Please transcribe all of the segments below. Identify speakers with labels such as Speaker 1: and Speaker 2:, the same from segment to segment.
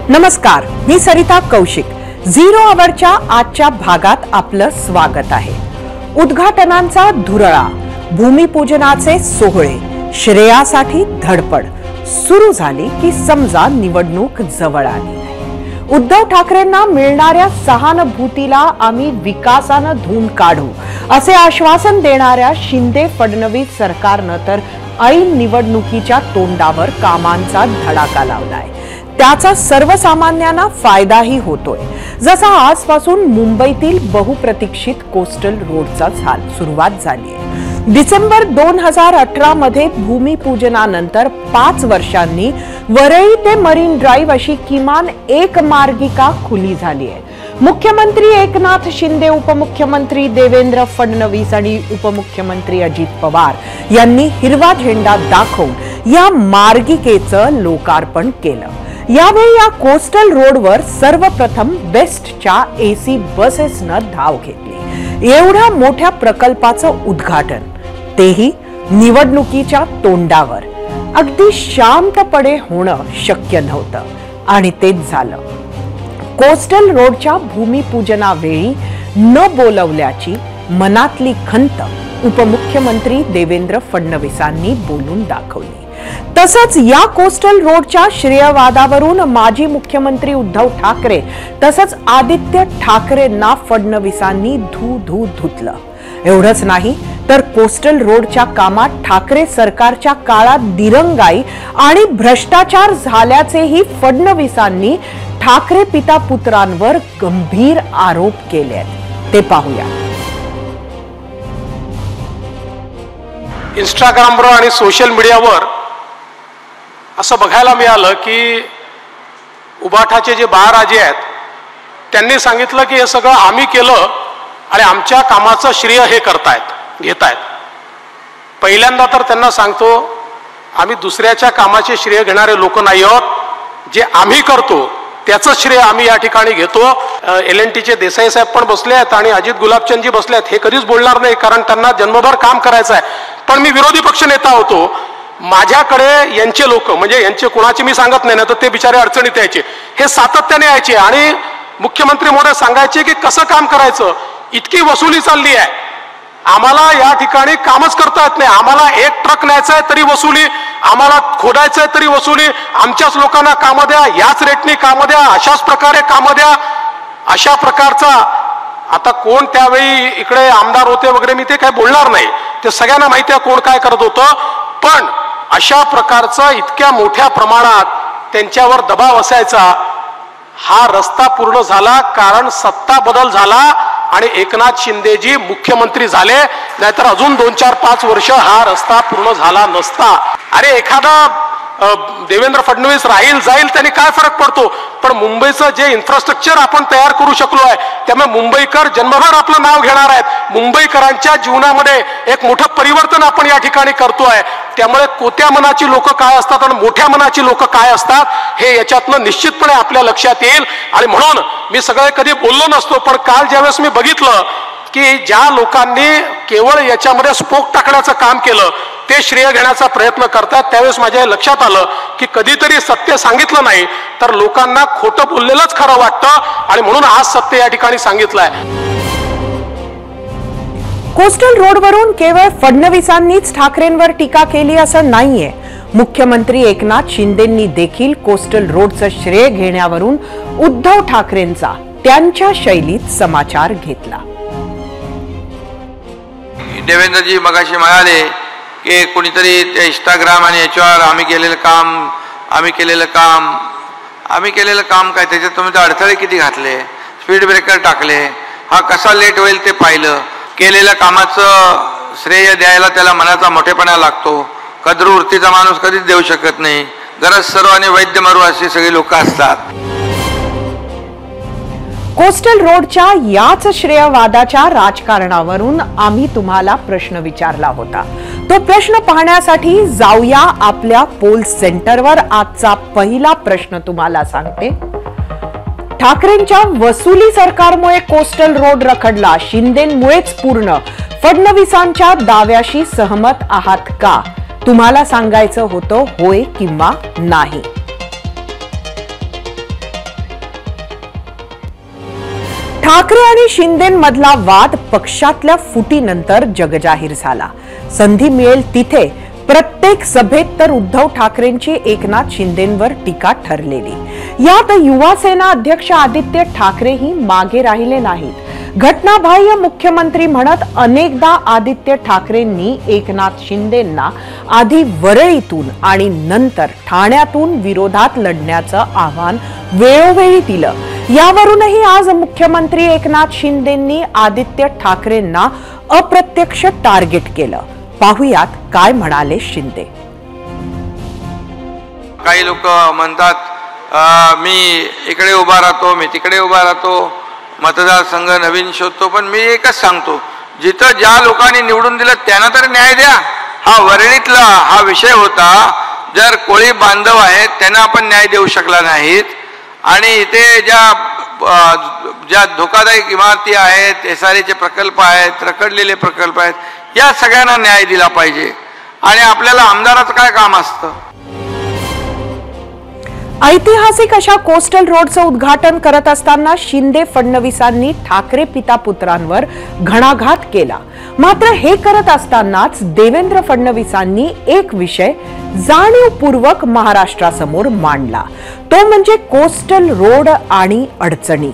Speaker 1: नमस्कार, मी सरिता कौशिक. झिरो आवरच्या आजच्या भागात आपलं स्वागत आहे. उद्घाटनांचा धुरळा, भूमिपूजनाचे सोहळे, श्रेयासाठी धडपड सुरू झाली की समजा निवडणूक जवळ आली. उद्धव ठाकरेंना मिळणाऱ्या सहानुभूतीला आम्ही विकासानं धूम काढू असे आश्वासन देणाऱ्या शिंदे फडणवीस सरकारनं तर ऐन निवडणुकीच्या तोंडावर कामांचा धडाका लावलाय. त्याचा सर्वसामान्यांना फायदाही होतोय. जसा आजपासून मुंबईतील बहुप्रतीक्षित कोस्टल रोडचा सुरुवात झाली आहे. डिसेंबर 2018 मध्ये भूमिपूजनानंतर 5 वर्षांनी वरळी ते मरीन ड्राईव्ह अशी किमान एक मार्गिका खुली झाली आहे. मुख्यमंत्री एकनाथ शिंदे, उपमुख्यमंत्री देवेंद्र फडणवीस आणि उपमुख्यमंत्री अजित पवार यांनी हिरवा झेंडा दाखवून या मार्गिकेचं लोकार्पण केलं. यावेळी या कोस्टल रोडवर सर्वप्रथम बेस्टच्या AC बसेसनं धाव घेतली. एवढ्या मोठ्या प्रकल्पाचं उद्घाटन, तेही निवडणुकीच्या तोंडावर, अगदी शांतपणे होणं शक्य नव्हतं आणि तेच झालं. कोस्टल रोडच्या भूमिपूजनावेळी न बोलवल्याची मनातली खंत उपमुख्यमंत्री देवेंद्र फडणवीसांनी बोलून दाखवली. तसंच या कोस्टल रोडच्या श्रेयवादावरून माजी मुख्यमंत्री उद्धव ठाकरे तसंच आदित्य ठाकरेंना फडणवीसांनी धू धुतलं. एवढंच नाही तर कोस्टल रोडच्या कामात ठाकरे सरकारच्या काळात दिरंगाई आणि भ्रष्टाचार झाल्याचेही फडणवीसांनी ठाकरे पिता पुत्रांवर गंभीर आरोप केले. ते पाहूया.
Speaker 2: इंस्टाग्रामवर आणि सोशल मीडियावर असं बघायला मिळालं की उबाठाचे जे बाळराजे आहेत त्यांनी सांगितलं की हे सगळं आम्ही केलं आणि आमच्या कामाचं श्रेय हे घेतायत. पहिल्यांदा तर त्यांना सांगतो, आम्ही दुसऱ्याच्या कामाचे श्रेय घेणारे लोक नाही आहोत. जे आम्ही करतो त्याचं श्रेय आम्ही या ठिकाणी घेतो. LNTचे देसाई साहेब पण बसले आहेत आणि अजित गुलाबचंदजी बसले आहेत. हे कधीच बोलणार नाही, कारण त्यांना जन्मभर काम करायचं आहे. पण मी विरोधी पक्ष नेता होतो, माझ्याकडे यांचे लोक, म्हणजे यांचे कोणाचे मी सांगत नाही ना, तर ते बिचारे अडचणीत यायचे. हे सातत्याने यायचे आणि मुख्यमंत्री महोदय सांगायचे की कसं काम करायचं, इतकी वसुली चालली आहे, आम्हाला या ठिकाणी कामच करता येत नाही. आम्हाला एक ट्रक न्यायचा आहे तरी वसुली, आम्हाला खोदायचं आहे तरी वसुली, आमच्याच लोकांना काम द्या, याच रेटनी काम द्या, अशाच प्रकारे काम द्या. अशा प्रकारचा, आता कोण त्यावेळी इकडे आमदार होते वगैरे मी ते काय बोलणार नाही, ते सगळ्यांना माहिती आहे कोण काय करत होतं. पण अशा प्रकारचा इतक्या मोठ्या प्रमाणात त्यांच्यावर दबाव असायचा. हा रस्ता पूर्ण झाला कारण सत्ता बदल झाला आणि एकनाथ शिंदेजी मुख्यमंत्री झाले, नाहीतर अजून 2, 4, 5 वर्ष हा रस्ता पूर्ण झाला नसता. अरे एखादा देवेंद्र फडणवीस राहील जाईल त्याने काय फरक पडतो, पण मुंबईचं जे इन्फ्रास्ट्रक्चर आपण तयार करू शकलो आहे त्यामुळे मुंबईकर जन्मभर आपलं नाव घेणार आहेत. मुंबईकरांच्या जीवनामध्ये एक मोठं परिवर्तन आपण या ठिकाणी करतोय. त्यामुळे कोत्या मनाची लोक काय असतात आणि मोठ्या मनाची लोक काय असतात हे याच्यातनं निश्चितपणे आपल्या लक्षात येईल. आणि म्हणून मी सगळे कधी बोललो नसतो, पण काल ज्यावेळेस मी बघितलं की ज्या लोकांनी केवळ याच्यामध्ये स्पोक टाकण्याचं काम केलं ते श्रेय घेण्याचा प्रयत्न करतात, त्यावेळेस माझ्या लक्षात आलं की कधीतरी सत्य सांगितलं नाही तर लोकांना खोटं बोललेलंच खरं वाटतं आणि म्हणून आज सत्य या ठिकाणी सांगितलंय.
Speaker 1: कोस्टल रोडवरून केवळ फडणवीसांनीच ठाकरेंवर टीका केली असं नाहीये. मुख्यमंत्री एकनाथ शिंदेंनी देखील कोस्टल रोडचं श्रेय घेण्यावरून उद्धव ठाकरेंचा त्यांच्या शैलीत समाचार घेतला.
Speaker 3: देवेंद्रजी मगाशी म्हणाले की कोणीतरी इंस्टाग्राम आणि याच्यावर आम्ही केलेलं काम काय, त्याच्यात तुम्ही अडथळे किती घातले, स्पीड ब्रेकर टाकले, हा कसा लेट होईल ते पाहिलं. केलेल्या कामाचं श्रेय द्यायला त्याला मनाचा मोठेपणा लागतो. कद्र वृत्तीचा माणूस कधीच देऊ शकत नाही. गरज सर्व आणि वैद्य मरू अशी सगळी लोक असतात.
Speaker 1: कोस्टल रोडच्या याच श्रेयवादाच्या राजकारणावरून आम्ही तुम्हाला प्रश्न विचारला होता. तो प्रश्न पाहण्यासाठी जाऊया आपल्या पोल सेंटरवर. आजचा पहिला प्रश्न तुम्हाला सांगते. ठाकरेंच्या वसुली सरकारमुळे कोस्टल रोड रखडला, शिंदेंमुळेच पूर्ण. फडणवीसांच्या दाव्याशी सहमत आहात का? तुम्हाला सांगायचं होतं होय किंवा नाही. ठाकरे आणि शिंदेंमधला वाद पक्षातल्या फुटीनंतर जगजाहीर झाला. संधी मिळेल तिथे प्रत्येक सभेत तर उद्धव ठाकरेंची एकनाथ शिंदेंवर टीका ठरलेली. यात युवा सेना अध्यक्ष आदित्य ठाकरेही मागे राहिले नाहीत. घटनाबाह्य मुख्यमंत्री म्हणत अनेकदा आदित्य ठाकरेंनी एकनाथ शिंदेंना आधी वरळीतून आणि नंतर ठाण्यातून विरोधात लढण्याचं आव्हान वेळोवेळी दिलं. यावरूनही आज मुख्यमंत्री एकनाथ शिंदेंनी आदित्य ठाकरेंना अप्रत्यक्ष टार्गेट केलं. पाहुयात काय म्हणाले शिंदे.
Speaker 3: काही लोक म्हणतात मी इकडे उभा राहतो, मी तिकडे उभा राहतो, मतदारसंघ नवीन शोधतो. पण मी एकच सांगतो, जिथं ज्या लोकांनी निवडून दिलं त्यांना तर न्याय द्या. हा वरळीतला हा विषय होता. जर कोळी बांधव आहेत त्यांना आपण न्याय देऊ शकला नाहीत आणि इथे ज्या धोकादायक इमारती आहेत, SRA चे प्रकल्प आहेत, रखडलेले प्रकल्प आहेत, या सगळ्यांना न्याय दिला पाहिजे. आणि आपल्याला आमदाराचं काय काम असतं.
Speaker 1: ऐतिहासिक अशा कोस्टल रोडचं उद्घाटन करत असताना शिंदे फडणवीसांनी ठाकरे पिता पुत्रांवर घणाघात केला. मात्र हे करत असतानाच देवेंद्र फडणवीसांनी एक विषय जाणीवपूर्वक महाराष्ट्रासमोर मांडला, तो म्हणजे कोस्टल रोड आणि अडचणी.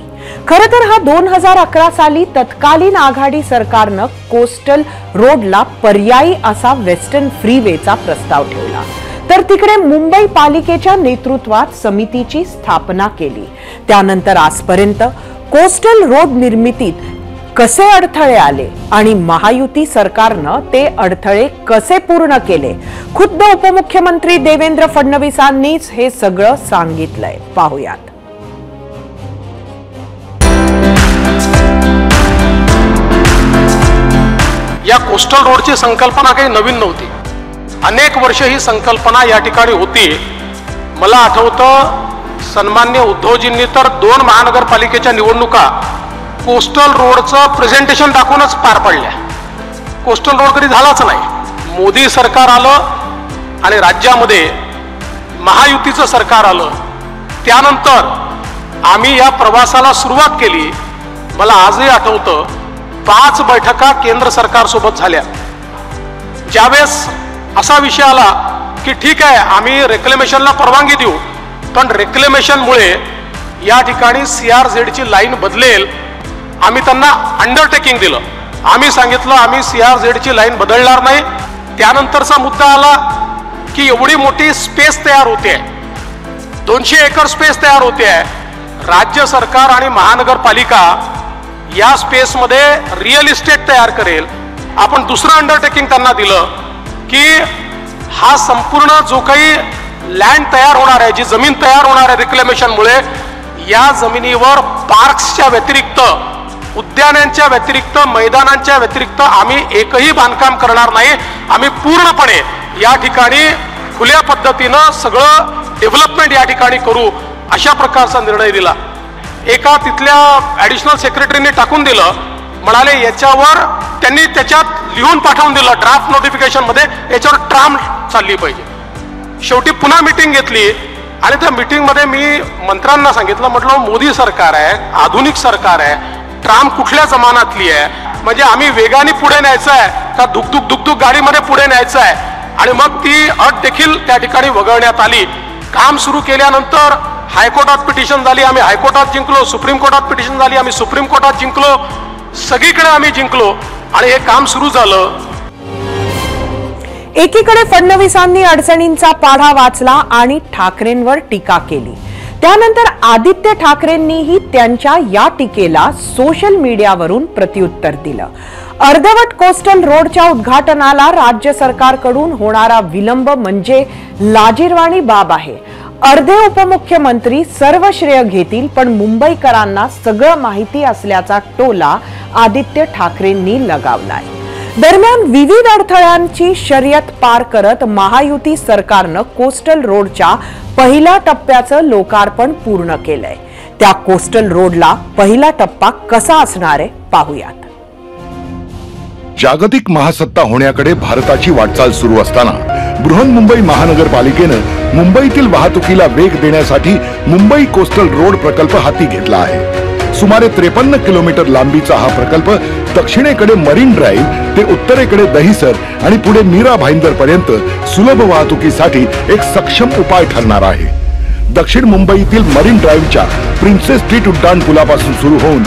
Speaker 1: खरं तर हा 2011 साली तत्कालीन आघाडी सरकारनं कोस्टल रोडला पर्यायी असा वेस्टर्न फ्रीवेचा प्रस्ताव ठेवला. तर तिकडे मुंबई पालिकेच्या नेतृत्वात समितीची स्थापना केली. त्यानंतर आजपर्यंत कोस्टल रोड निर्मितीत कसे अडथळे आले आणि महायुती सरकारनं ते अडथळे कसे पूर्ण केले, खुद्द उपमुख्यमंत्री देवेंद्र फडणवीसांनीच हे सगळं सांगितलंय. पाहुयात.
Speaker 2: या कोस्टल रोडची संकल्पना काही नवीन नव्हती. अनेक वर्ष ही संकल्पना या ठिकाणी होती. मला आठवतं सन्मान्य उद्धवजींनी तर 2 महानगरपालिकेच्या निवडणुका कोस्टल रोडचं प्रेझेंटेशन दाखवूनच पार पडल्या. कोस्टल रोड कधी झालाच नाही. मोदी सरकार आलं आणि राज्यामध्ये महायुतीचं सरकार आलं. त्यानंतर आम्ही या प्रवासाला सुरुवात केली. मला आजही आठवतं 5 बैठका केंद्र सरकारसोबत झाल्या. ज्यावेळेस असा विषय आला की ठीक आहे आम्ही रेक्लेमेशनला परवानगी देऊ, पण रेक्लेमेशनमुळे या ठिकाणी CRZ ची लाईन बदलेल. आम्ही त्यांना अंडरटेकिंग दिलं. आम्ही सांगितलं आम्ही CRZ ची लाईन बदलणार नाही. त्यानंतरचा मुद्दा आला की एवढी मोठी स्पेस तयार होते, 200 एकर स्पेस तयार होते. राज्य सरकार आणि महानगरपालिका या स्पेसमध्ये रिअल इस्टेट तयार करेल. आपण दुसरं अंडरटेकिंग त्यांना दिलं की हा संपूर्ण जो काही लँड तयार होणार आहे, जी जमीन तयार होणार आहे रिक्लेमेशनमुळे, या जमिनीवर पार्क्सच्या व्यतिरिक्त, उद्यानांच्या व्यतिरिक्त, मैदानांच्या व्यतिरिक्त आम्ही एकही बांधकाम करणार नाही. आम्ही पूर्णपणे या ठिकाणी खुल्या पद्धतीनं सगळं डेव्हलपमेंट या ठिकाणी करू, अशा प्रकारचा निर्णय दिला. एका तिथल्या ॲडिशनल सेक्रेटरीने टाकून दिलं, म्हणाले याच्यावर त्यांनी त्याच्यात लिहून पाठवून दिलं ड्राफ्ट नोटिफिकेशन मध्ये, याच्यावर ट्राम चालली पाहिजे. शेवटी पुन्हा मीटिंग घेतली आणि त्या मीटिंग मध्ये मी मंत्र्यांना सांगितलं, म्हटलं मोदी सरकार आहे, आधुनिक सरकार आहे, ट्राम कुठल्या जमान्यातली आहे, म्हणजे आम्ही वेगाने पुढे न्यायचं आहे का दुकदुक दुकदुक गाडीमध्ये पुढे न्यायचं आहे. आणि मग ती अट देखील त्या ठिकाणी वगळण्यात आली. काम सुरू केल्यानंतर हायकोर्टात पिटिशन झाली, आम्ही हायकोर्टात जिंकलो. सुप्रीम कोर्टात पिटिशन झाली, आम्ही सुप्रीम कोर्टात जिंकलो. सगळीकडे आम्ही जिंकलो आणि हे काम सुरू झालं.
Speaker 1: एकीकडे फडणवीसांनी अडचणींचा पाढा वाचला आणि ठाकरेंवर टीका केली. त्यानंतर आदित्य ठाकरेंनीही त्यांच्या या टीकेला सोशल मीडियावरून प्रत्युत्तर दिलं. अर्धवट कोस्टल रोडच्या उद्घाटनाला राज्य सरकारकडून होणारा विलंब म्हणजे लाजिरवाणी बाब आहे. अर्धे उपमुख्यमंत्री सर्व श्रेय घेतील, पण मुंबईकरांना सगळं माहिती असल्याचा टोला आदित्य ठाकरेंनी लगावलाय. दरम्यान विविध अडथळ्यांची शर्यत पार करत महायुती सरकारनं कोस्टल रोडच्या पहिल्या टप्प्याचं लोकार्पण पूर्ण केलंय. त्या कोस्टल रोडला पहिला टप्पा कसा असणार आहे पाहूयात.
Speaker 4: जागतिक महासत्ता होण्याकडे भारताची वाटचाल सुरू असताना बृहन्मुंबई महानगरपालिकेनं मुंबईतील वाहतुकीला वेग देण्यासाठी मुंबई कोस्टल रोड प्रकल्प हाती घेतला आहे. सुमारे 53 किलोमीटर लांबीचा हा प्रकल्प दक्षिणेकडे मरीन ड्राईव्ह ते उत्तरेकडे दहिसर आणि पुढे मीरा भाईंदर पर्यंत सुलभ वाहतुकीसाठी एक सक्षम उपाय ठरणार आहे. दक्षिण मुंबईतील मरीन ड्राईव्हच्या प्रिन्सेस स्ट्रीट उड्डाण पुलापासून सुरू होऊन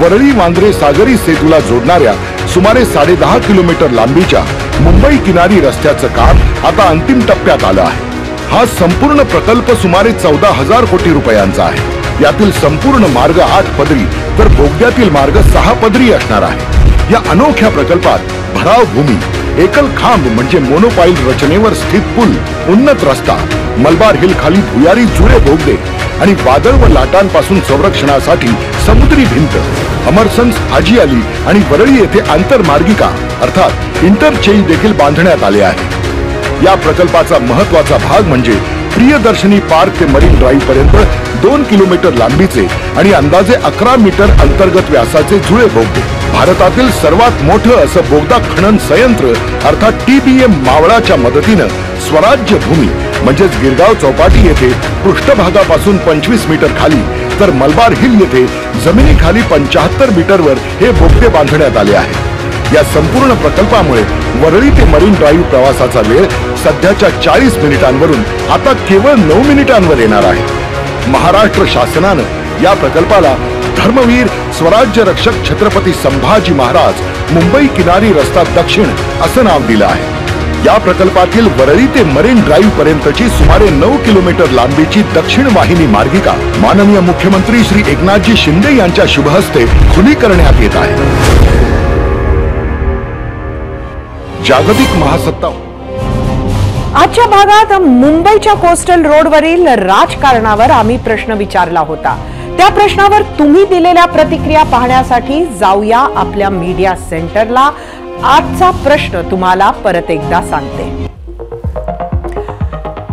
Speaker 4: वरळी वांद्रे सागरी सेतूला जोडणाऱ्या सुमारे 10.5 किलोमीटर लांबीच्या मुंबई किनारी रस्त्याचं काम आता अंतिम टप्प्यात आलं आहे. हा संपूर्ण प्रकल्प सुमारे 14,000 कोटी रुपयांचा आहे. यातील संपूर्ण मार्ग 8 पदरी तर बोगद्यातील मार्ग 6 पदरी असणार आहे. या अनोख्या प्रकल्पात भराव भूमी, एकल खांब म्हणजे मोनोपाईल रचनेवर स्थित पूल, उन्नत रस्ता, मलबार हिल खाली भुयारी जुळे बोगदे आणि वादळ व लाटांपासून संरक्षणासाठी समुद्री भिंत, अमरसन्स, हाजी अली आणि वरळी येथे आंतरमार्गिका अर्थात इंटरचेंज देखील बांधण्यात आले आहे. या प्रकल्पाचा महत्वाचा भाग म्हणजे प्रियदर्शनी पार्क ते मरीन ड्राईव्ह पर्यंत 2 किलोमीटर लांबीचे आणि अंदाजे 11 मीटर अंतर्गत व्यासाचे जुळे बोगदे. भारतातील सर्वात मोठं असं बोगदा खनन संयंत्र अर्थात TBM मावळाच्या मदतीनं स्वराज्य भूमी म्हणजेच गिरगाव चौपाटी येथे पृष्ठभागापासून 25 मीटर खाली तर मलबार हिल येथे जमिनीखाली 75 मीटरवर हे बोगदे बांधण्यात आले आहे. या संपूर्ण प्रकल्पामुळे वरळी ते मरीन ड्राईव्ह प्रवासाचा वेळ सध्याच्या 40 मिनिटांवरून आता केवळ 9 मिनिटांवर येणार आहे. महाराष्ट्र शासनानं या प्रकल्पाला धर्मवीर स्वराज्य रक्षक छत्रपती संभाजी महाराज मुंबई किनारी रस्ता दक्षिण असं नाव दिलं आहे. या प्रकल्पातील वरळी ते मरीन ड्राईव्ह पर्यंतची सुमारे 9 किलोमीटर लांबीची दक्षिण वाहिनी मार्गिका माननीय मुख्यमंत्री श्री एकनाथजी शिंदे यांच्या शुभ हस्ते खुली करण्यात येत आहे. जागतिक महासत्ता
Speaker 1: आजच्या भागात मुंबईच्या कोस्टल रोडवरील राजकारणावर आम्ही प्रश्न विचारला होता. त्या प्रश्नावर तुम्ही दिलेल्या प्रतिक्रिया पाहण्यासाठी जाऊया आपल्या मीडिया सेंटरला. आजचा प्रश्न तुम्हाला परत एकदा सांगते.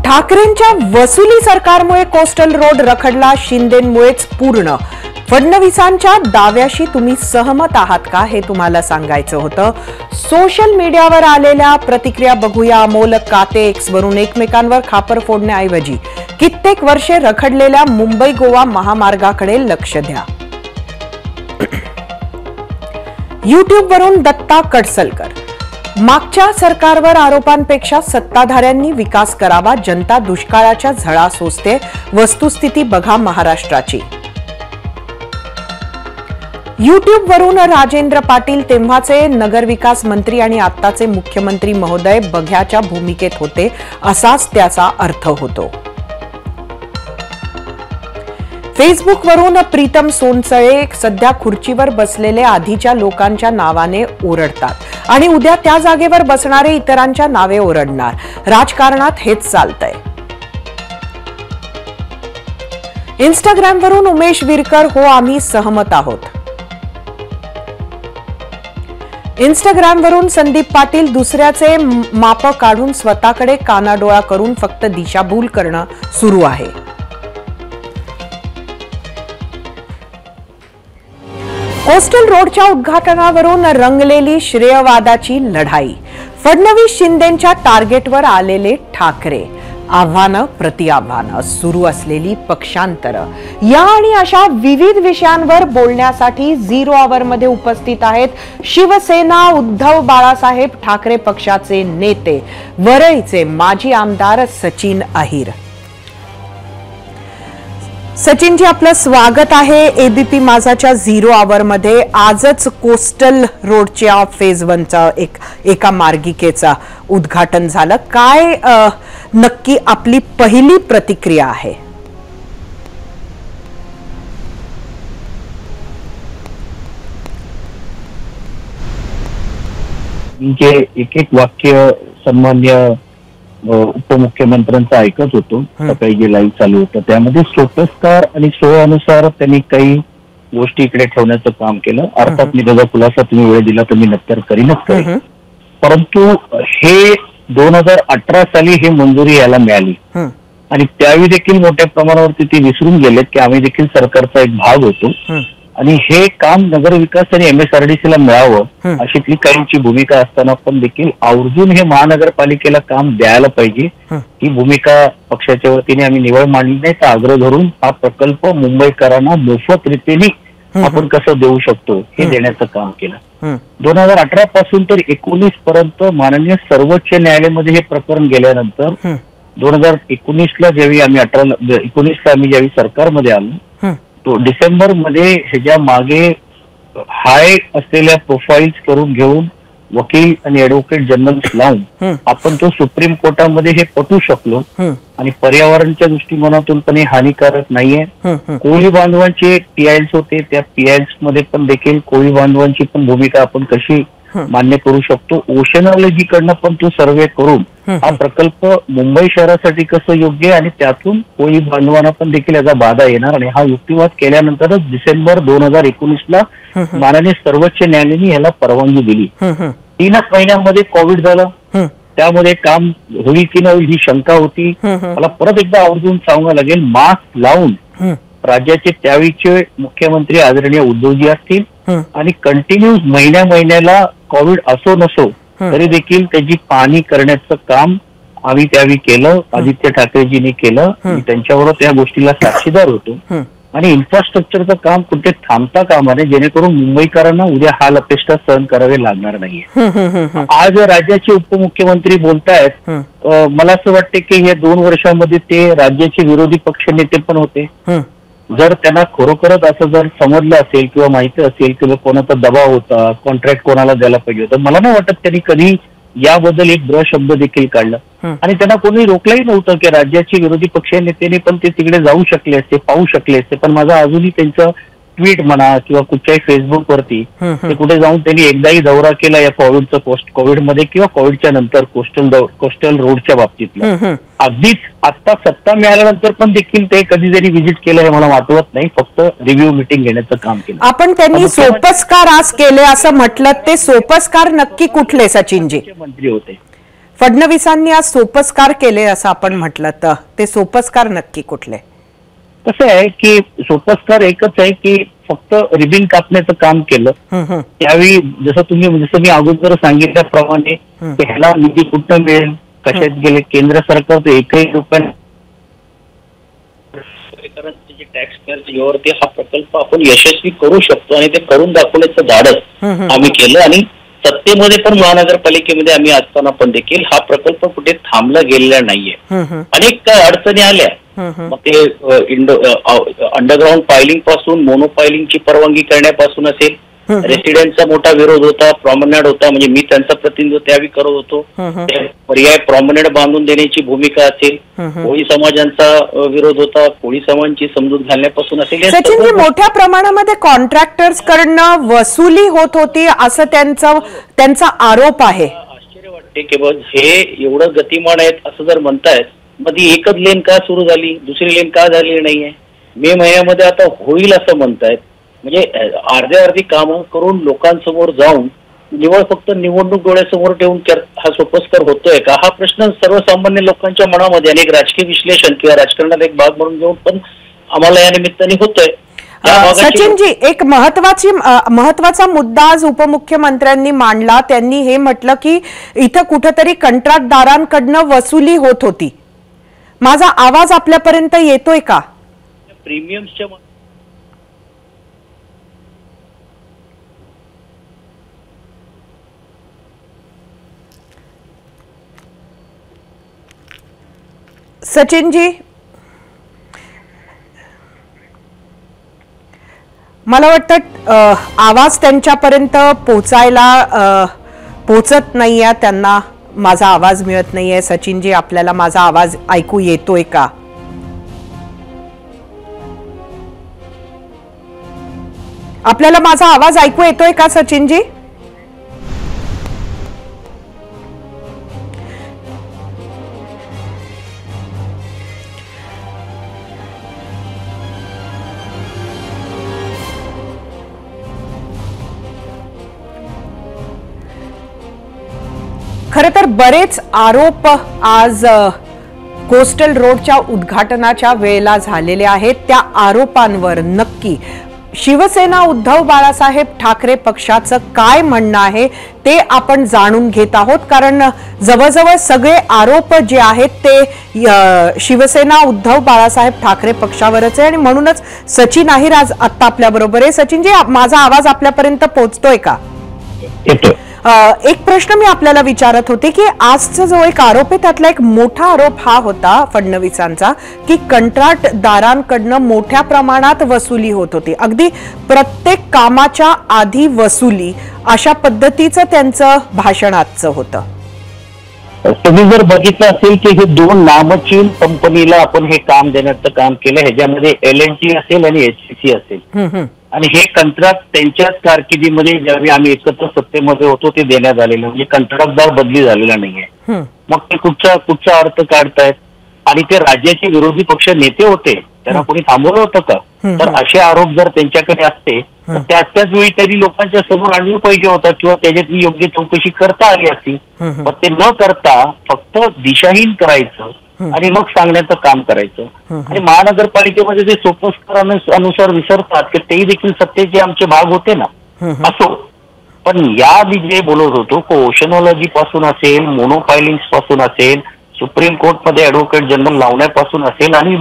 Speaker 1: ठाकरेंच्या वसुली सरकारमुळे कोस्टल रोड रखडला, शिंदेंमुळेच पूर्ण. फडणवीसांच्या दाव्याशी तुम्ही सहमत आहात का हे तुम्हाला सांगायचं होतं. सोशल मीडियावर आलेल्या प्रतिक्रिया बघूया. अमोल काते एक्स वरून एकमेकांवर खापर फोडण्याऐवजी कित्येक वर्षे रखडलेल्या मुंबई गोवा महामार्गाकडे लक्ष द्या. युट्यूब वरून दत्ता कडसलकर, मागच्या सरकारवर आरोपांपेक्षा सत्ताधाऱ्यांनी विकास करावा, जनता दुष्काळाच्या झळा सोसते, वस्तुस्थिती बघा महाराष्ट्राची. युट्यूब वरून राजेंद्र पाटील, तेव्हाचे नगरविकास मंत्री आणि आत्ताचे मुख्यमंत्री महोदय बघ्याच्या भूमिकेत होते असाच त्याचा अर्थ होतो. फेसबुक वरून प्रीतम सोनसळे, सध्या खुर्चीवर बसलेले आधीच्या लोकांच्या नावाने ओरडतात आणि उद्या त्या जागेवर बसणारे इतरांच्या नावे ओरडणार. राजकारणात हेच चालतंय. इंस्टाग्राम वरून उमेश विरकर, हो आम्ही सहमत आहोत. इंस्टाग्राम वरून संदीप पाटील, दुसऱ्याचे माप काढून स्वतःकडे कानाडोळा करून फक्त दिशाभूल करणं सुरू आहे. कोस्टल रोडच्या उद्घाटनावरून रंगलेली श्रेयवादाची लढाई. फडणवीस शिंदेंच्या टार्गेटवर आलेले ठाकरे. आव्हानं प्रति आव्हानं, सुरू असलेली पक्षांतरं, या आणि अशा विविध विषयांवर बोलण्यासाठी 0 आवरमध्ये उपस्थित आहेत शिवसेना उद्धव बाळासाहेब ठाकरे पक्षाचे नेते, वरळीचे माजी आमदार सचिन अहिर. सचिनजी, आपलं स्वागत आहे एबीपी माझाच्या 0 आवरमध्ये. आजच कोस्टल रोडच्या फेज 1चा एका मार्गिकेचा उद्घाटन झालं. काय नक्की आपली पहिली प्रतिक्रिया आहे?
Speaker 5: जे एक वाक्य सन्मान्य उपमुख्यमंत्र्यांचं ऐकत होतो सकाळी जे लाईव्ह चालू होतं, त्यामध्ये सोपस्कार आणि सोयीनुसार त्यांनी काही गोष्टी इकडे ठेवण्याचं काम केलं. अर्थात मी त्याचा खुलासा तुम्ही वेळ दिला तर मी नक्की करीन. परंतु हे 2018 साली ही मंजुरी याला मिळाली आणि त्यावेळी देखील मोठ्या प्रमाणावरती ते विसरून गेलेत की आम्ही देखील सरकारचा एक भाग होतो आणि हे काम नगरविकास आणि MSRDC ला मिळावं अशीतली काहींची भूमिका असताना पण देखील आवर्जून हे महानगरपालिकेला काम द्यायला पाहिजे ही भूमिका पक्षाच्या वतीने आम्ही निवड मांडली नाही. तर आग्रह धरून हा प्रकल्प मुंबईकरांना मोफत रीतीने आपण कसं देऊ शकतो हे देण्याचं काम केलं. 2018 पासून तर 19 पर्यंत माननीय सर्वोच्च न्यायालयामध्ये हे प्रकरण गेल्यानंतर 2019ला ज्यावेळी आम्ही 19ला आम्ही ज्यावेळी सरकारमध्ये आलो, तो डिसेंबर मध्ये ह्याच्या मागे हाय असलेल्या प्रोफाईल्स करून घेऊन वकील आणि ऍडव्होकेट जनरल्स लावून आपण तो सुप्रीम कोर्टामध्ये हे पटवू शकलो आणि पर्यावरणाच्या दृष्टिकोनातून पण हे हानिकारक नाहीये. कोळी बांधवांचे पीआयएल्स होते, त्या पीआयएल्स मध्ये पण देखील कोळी बांधवांची पण भूमिका आपण कशी मान्य करू शकतो, ओशनॉलॉजीकडनं पण तो सर्वे करून हा प्रकल्प मुंबई शहरासाठी कसं योग्य आहे आणि त्यातून कोळी बांधवांना पण देखील याचा बाधा येणार. आणि हा युक्तिवाद केल्यानंतरच डिसेंबर 2019ला माननीय सर्वोच्च न्यायालयाने याला परवानगी दिली. 3 महिन्यामध्ये कोविड झालं, त्यामध्ये काम होईल की नाही ही शंका होती. मला परत एकदा आवर्जून सांगावं लागेल, मास्क लावून राज्याचे त्यावेळीचे मुख्यमंत्री आदरणीय उद्धवजी असतील आणि कंटिन्यूस महिन्याला कोविड असो नसो तरी देखील त्याची पाहणी करण्याचं काम आम्ही त्यावेळी केलं, आदित्य ठाकरेजींनी केलं. त्यांच्याबरोबर त्या गोष्टीला साक्षीदार होतो आणि इन्फ्रास्ट्रक्चरचं काम कुठे थांबता कामा नये, जेणेकरून मुंबईकरांना उद्या हाल अपेष्टा सहन करावे लागणार नाहीये. आज राज्याचे उपमुख्यमंत्री बोलतायत, मला असं वाटतं की या 2 वर्षामध्ये ते राज्याचे विरोधी पक्ष नेते पण होते. जर त्यांना खरोखरच असं जर समजलं असेल किंवा माहिती असेल किंवा कोणाचा दबाव होता, कॉन्ट्रॅक्ट कोणाला द्यायला पाहिजे होतं, मला नाही वाटत त्यांनी कधी याबद्दल एक ब्र शब्द देखील काढला. आणि त्यांना कोणी रोखलंही नव्हतं की राज्याचे विरोधी पक्ष नेत्यांनी पण ते तिकडे जाऊ शकले असते, पाहू शकले असते. पण माझा अजूनही त्यांचं ट्विट म्हणा किंवा कुठच्याही फेसबुक वरती ते कुठे जाऊन त्यांनी एकदाही दौरा केला या कोविडमध्ये किंवा कोविडच्या नंतर कोस्टल रोडच्या बाबतीतला. अगदीच आता सत्ता मिळाल्यानंतर पण देखील ते कधी जरी व्हिजिट केलं हे मला वाटवत नाही, फक्त रिव्ह्यू मीटिंग घेण्याचं काम केलं.
Speaker 1: आपण त्यांनी सोपस्कार आज केले असं म्हटलं, ते सोपस्कार नक्की कुठले सचिनजी?
Speaker 5: मंत्री होते
Speaker 1: फडणवीसांनी आज सोपस्कार केले असं आपण म्हटलं, तर ते सोपस्कार नक्की कुठले?
Speaker 5: कसं आहे की सोपस्कार एकच आहे की फक्त रिबिन कापण्याचं काम केलं. त्यावेळी जसं मी अगोदर सांगितल्याप्रमाणे ह्याला निधी कुठं मिळेल, कशात गेले, केंद्र सरकार तर 1 रुपया टॅक्स पेअरवरती हा प्रकल्प आपण यशस्वी करू शकतो आणि ते करून दाखवण्याचं धाडस आम्ही केलं. आणि सत्तेमध्ये पण महानगरपालिकेमध्ये आम्ही असताना पण देखील हा प्रकल्प कुठे थांबला गेलेला नाहीये. अनेक अडचणी आल्या, मग ते अंडरग्राऊंड पायलिंग पासून मोनो पायलिंगची परवानगी करण्यापासून असेल, रेसिडेंटचा मोठा विरोध होता, प्रॉमनेड होता, म्हणजे मी त्यांचा प्रतिनिधित्व त्यावेळी करत होतो. पर्याय प्रॉमनेड बांधून देण्याची भूमिका असेल, कोळी समाजांचा विरोध होता, कोळी समाजांची समजूत घालण्यापासून असेल.
Speaker 1: सचिनजी, मोठ्या प्रमाणामध्ये कॉन्ट्रॅक्टर्स कडनं वसुली होत होती असं त्यांचा आरोप आहे.
Speaker 5: आश्चर्य वाटते की बघ हे एवढं गतिमान आहेत असं जर म्हणतायत, मग ती एकच लेन का सुरू झाली, दुसरी लेन का झाली नाहीये? मे महिन्यामध्ये आता होईल असं म्हणतायत. म्हणजे अर्धी कामं करून लोकांसमोर जाऊन निवड फक्त निवडणूक डोळ्यासमोर ठेवून हा सोपस्कर होतोय का, हा प्रश्न सर्वसामान्य लोकांच्या मनामध्ये आणि एक राजकीय विश्लेषण किंवा राजकारणाला एक भाग म्हणून घेऊन पण आम्हाला या निमित्ताने होतोय.
Speaker 1: सचिनजी, एक महत्वाचा मुद्दा आज उपमुख्यमंत्र्यांनी मांडला. त्यांनी हे म्हटलं की इथं कुठेतरी कंत्राटदारांकडनं वसुली होत होती. माझा आवाज आपल्यापर्यंत येतोय का?
Speaker 5: प्रीमियमच्या
Speaker 1: सचिनजी, मला वाटतं आवाज त्यांच्यापर्यंत पोहोचत नाहीये, त्यांना माझा आवाज मिळत नाहीये. सचिनजी, आपल्याला माझा आवाज ऐकू येतोय का? आपल्याला माझा आवाज ऐकू येतोय का सचिनजी? खरं तर बरेच आरोप आज कोस्टल रोडच्या उद्घाटनाच्या वेळेला झालेले आहेत. त्या आरोपांवर नक्की शिवसेना उद्धव बाळासाहेब ठाकरे पक्षाचं काय म्हणणं आहे ते आपण जाणून घेत आहोत, कारण जवळजवळ सगळे आरोप जे आहेत ते शिवसेना उद्धव बाळासाहेब ठाकरे पक्षावरच आहे आणि म्हणूनच सचिन अहिर आज आता आपल्या बरोबर आहे. सचिनजी, माझा आवाज आपल्यापर्यंत पोहोचतोय का? एक प्रश्न मी आपल्याला विचारत होते की आजचा जो एक आरोप आहे त्यातला एक मोठा आरोप हा होता फडणवीसांचा की कंत्राटदारांकडनं मोठ्या प्रमाणात वसुली होत होती, अगदी प्रत्येक कामाच्या आधी वसुली, अशा पद्धतीचं त्यांचं भाषण आजचं होतं.
Speaker 5: तुम्ही जर बघितलं असेल की हे दोन नामचीन कंपनीला आपण हे काम देण्याचं काम केलं, ह्याच्यामध्ये L&T असेल आणि HCC असेल, आणि हे कंत्राट त्यांच्याच कारकिर्दीमध्ये ज्यावेळी आम्ही एकत्र सत्तेमध्ये होतो ते देण्यात आलेलं, म्हणजे कंत्राटदार बदली झालेला नाहीये. मग ते कुठचा अर्थ काढतायत? आणि ते राज्याचे विरोधी पक्ष नेते होते, त्यांना कोणी थांबवलं होतं का? तर असे आरोप जर त्यांच्याकडे असते तर त्याच वेळी तरी लोकांच्या समोर आणलं पाहिजे होतं किंवा त्याच्यातली योग्य चौकशी करता आली असती. पण ते न करता फक्त दिशाहीन करायचं आणि मग सांगण्याचं काम करायचं. आणि महानगरपालिकेमध्ये जे सोपस्कारानुसार विसरतात की तेही देखील सत्तेचे आमचे भाग होते ना. असो, पण या मी जे बोलत होतो, ओशनॉलॉजी पासून असेल, मोनोफायलिंग्स पासून असेल, सुप्रीम कोर्टमध्ये ऍडव्होकेट जनरल लावण्यापासून असेल, आणि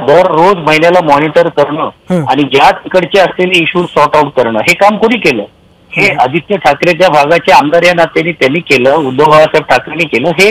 Speaker 5: दररोज महिन्याला मॉनिटर करणं आणि ज्या तिकडचे असलेले इश्यू सॉर्ट आउट करणं, हे काम कोणी केलं? हे आदित्य ठाकरेच्या भागाचे आमदार या नात्याने त्यांनी केलं, उद्धव बाळासाहेब ठाकरेंनी केलं. हे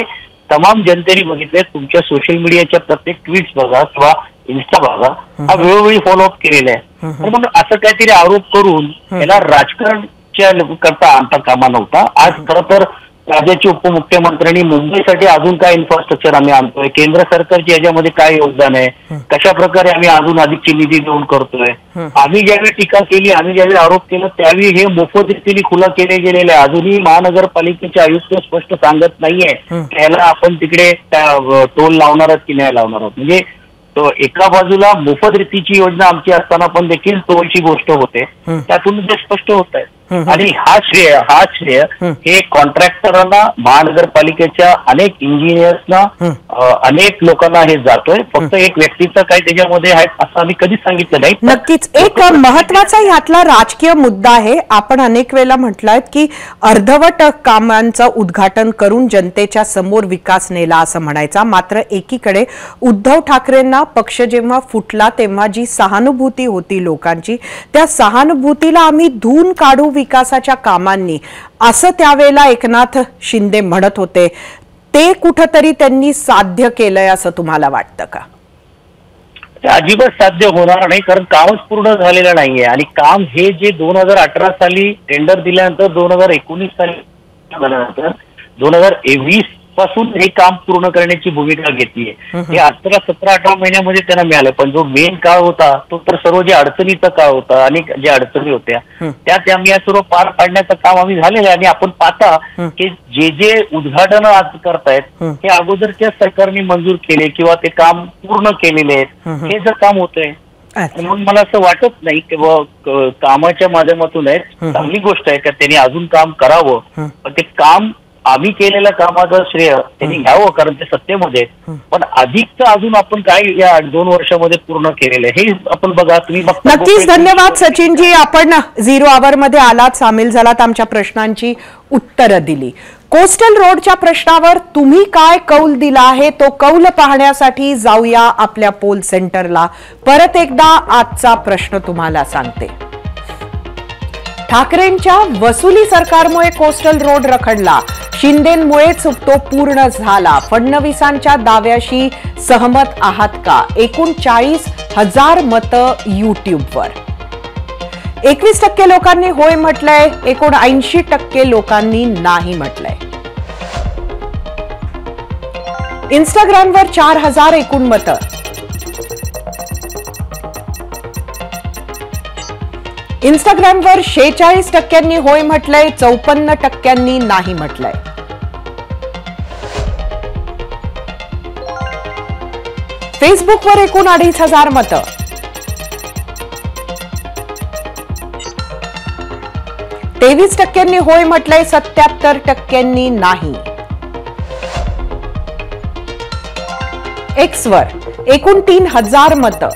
Speaker 5: तमाम जनतेने बघितले. तुमच्या सोशल मीडियाच्या प्रत्येक ट्विट्स बघा किंवा इन्स्टा बघा, हा वेळोवेळी फॉलोअप केलेला आहे. म्हणून असं काहीतरी आरोप करून याला राजकारणच्या करता आणता कामा नव्हता. आज खरं तर राज्याचे उपमुख्यमंत्र्यांनी मुंबईसाठी अजून काय इन्फ्रास्ट्रक्चर आम्ही आणतोय, केंद्र सरकारचे याच्यामध्ये काय योगदान आहे, कशा प्रकारे आम्ही अजून अधिकची निधी देऊन करतोय. आम्ही ज्यावेळी टीका केली, आम्ही ज्यावेळी आरोप केला, त्यावेळी हे मोफत रीतीने खुला केले गेलेले आहे. अजूनही महानगरपालिकेचे आयुक्त स्पष्ट सांगत नाहीये त्याला आपण तिकडे टोल लावणार आहोत की नाही लावणार आहोत. म्हणजे तो एका बाजूला मोफत रीतीची योजना आमची असताना पण देखील टोलची गोष्ट होते, त्यातून जे स्पष्ट होत आहे. आणि हा श्रेय हे कॉन्ट्रॅक्टरांना, महानगरपालिकेच्या अनेक इंजिनियर्सना, अनेक लोकांना हे जातोय. फक्त एक व्यक्तीचा काही त्याच्यामध्ये आहे असं आम्ही कधीच सांगितलं नाही.
Speaker 1: नक्कीच एक महत्वाचा यातला राजकीय मुद्दा आहे. आपण अनेक वेळेला म्हटलंय की अर्धवट कामांचं उद्घाटन करून जनतेच्या समोर विकास नेला असं म्हणायचा. मात्र एकीकडे उद्धव ठाकरेंना पक्ष जेव्हा फुटला तेव्हा जी सहानुभूती होती लोकांची, त्या सहानुभूतीला आम्ही धून काढू विकासाच्या कामांनी, असं त्यावेळेला एकनाथ शिंदे म्हणत होते. ते कुठंतरी त्यांनी साध्य केलंय असं तुम्हाला वाटतं का?
Speaker 5: ते अजिबात साध्य होणार नाही, कारण कामच पूर्ण झालेलं नाहीये. आणि काम हे जे 2018 साली टेंडर दिल्यानंतर, 2019 साली झाल्यानंतर 2020 पासून हे काम पूर्ण करण्याची भूमिका घेतलीये. हे 17-18 महिन्यामध्ये त्यांना मिळालं. पण जो मेन काळ होता तो तर सर्व जे अडचणीचा काळ होता, अनेक ज्या अडचणी होत्या त्यात आम्ही या सर्व पार पाडण्याचं काम आम्ही झालेलं आहे. आणि आपण पाहता की जे उद्घाटन आज करतायत हे अगोदरच्या सरकारने मंजूर केले किंवा ते काम पूर्ण केलेले आहेत, हे जर काम होतंय. म्हणून मला असं वाटत नाही की कामाच्या माध्यमातून आहे चांगली गोष्ट आहे का त्यांनी अजून काम करावं, पण ते काम आम्ही केलेल्या कामाचं श्रेय त्यांनी घ्यावं, कारण ते सत्तेमध्ये. पण अधिकचं अजून आपण काय या 2 वर्षामध्ये पूर्ण केलेलं आहे हे आपण बघा. तुम्ही
Speaker 1: नक्कीच धन्यवाद सचिनजी, आपण 0 आवर मध्ये आलात, सामील झालात, आमच्या प्रश्नांची उत्तरं दिली. कोस्टल रोडच्या प्रश्नावर तुम्ही काय कौल दिला आहे तो कौल पाहण्यासाठी जाऊया आपल्या पोल सेंटरला. परत एकदा आजचा प्रश्न तुम्हाला सांगते. ठाकरेंच्या वसुली सरकारमुळे कोस्टल रोड रखडला, शिंदेंमुळेच तो पूर्ण झाला. फडणवीसांच्या दाव्याशी सहमत आहात का? एकूण 40,000 मतं युट्यूबवर. 21% लोकांनी होय म्हटलंय, एकूण 80% लोकांनी नाही म्हटलंय. इंस्टाग्रामवर 4,000 एकूण मतं. इंस्टाग्रामवर 46% होय म्हटलंय, 54% नाही म्हटलंय. फेसबुकवर एकूण 2,500 मतं. तेवीस 23% होय म्हटलंय, 77% नाही. एक्सवर एकूण 3,000 मतं.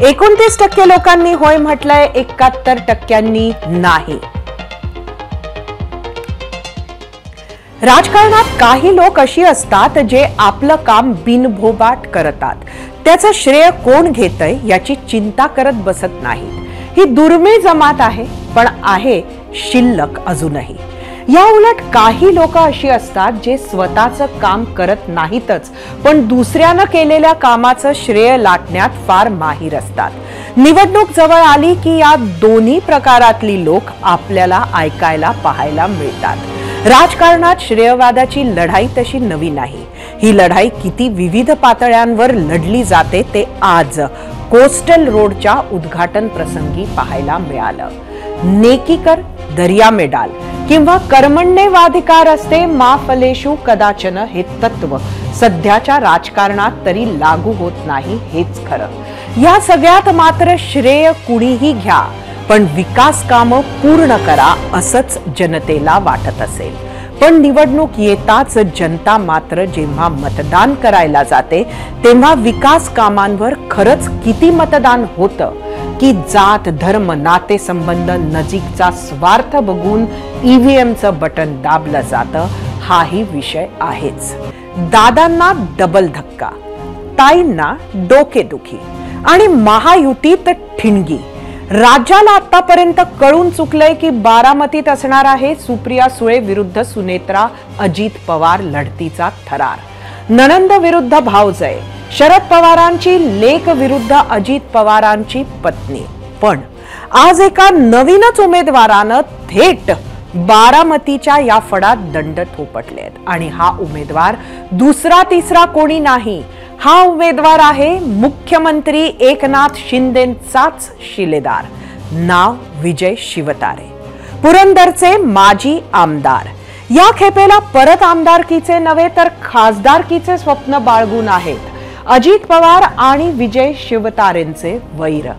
Speaker 1: 29% लोकांनी होय म्हटलंय, 71% नाही. राजकारणात काही लोक अशी असतात जे आपलं काम बिनभोबाट करतात. त्याचं श्रेय कोण घेतंय याची चिंता करत बसत नाहीत. ही दुर्मिळ जमात आहे, पण आहे शिल्लक अजूनही. या उलट काही लोक अशी असतात जे स्वतःचं काम करत नाहीतच, पण दुसऱ्यानं केलेल्या कामाचं श्रेय लाटण्यात फार माहीर असतात. निवडणूक जवळ आली की या दोन्ही प्रकारातली लोक आपल्याला ऐकायला पाहायला मिळतात. राजकारणात श्रेयवादाची लढाई तशी नवी नाही. ही लढाई किती विविध पातळ्यांवर लढली जाते ते आज कोस्टल रोडच्या उद्घाटन प्रसंगी पाहायला मिळालं. नेकी कर दर्या में डाल किंवा कर्मण्येवाधिकार असते मा फलेषु कदाचन हे तत्व सध्याच्या राजकारणात तरी लागू होत नाही, हेच खरं. या सगळ्यात मात्र श्रेय कुणीही घ्या, पण विकास कामं पूर्ण करा असंच जनतेला वाटत असेल. पण निवडणूक येताच जनता मात्र जेव्हा मतदान करायला जाते तेव्हा विकास कामांवर खरंच किती मतदान होतं की जात धर्म नातेसंबंध नजीकचा स्वार्थ बघून ईव्हीएमचं बटन दाबलं जातं, हाही विषय आहेच. दादांना डबल धक्का, ताईंना डोकेदुखी आणि महायुतीत ठिणगी. राज्याला आतापर्यंत कळून चुकलंय की बारामतीत असणार आहे सुप्रिया सुळे विरुद्ध सुनेत्रा अजित पवार लढतीचा थरार. नणंद विरुद्ध भावजय, शरद पवारांची लेक विरुद्ध अजित पवारांची पत्नी. पण आज एका नवीनच उमेदवारानं थेट बारामतीच्या या फडात दंड थोपटलेत आणि हा उमेदवार दुसरा तिसरा कोणी नाही. हा उमेदवार आहे मुख्यमंत्री एकनाथ शिंदेंचाच शिलेदार. नाव विजय शिवतारे, पुरंदरचे माजी आमदार. या खेपेला परत आमदारकीचे नव्हे तर खासदारकीचे स्वप्न बाळगून आहेत. अजित पवार आणि विजय शिवतारेंचे वैर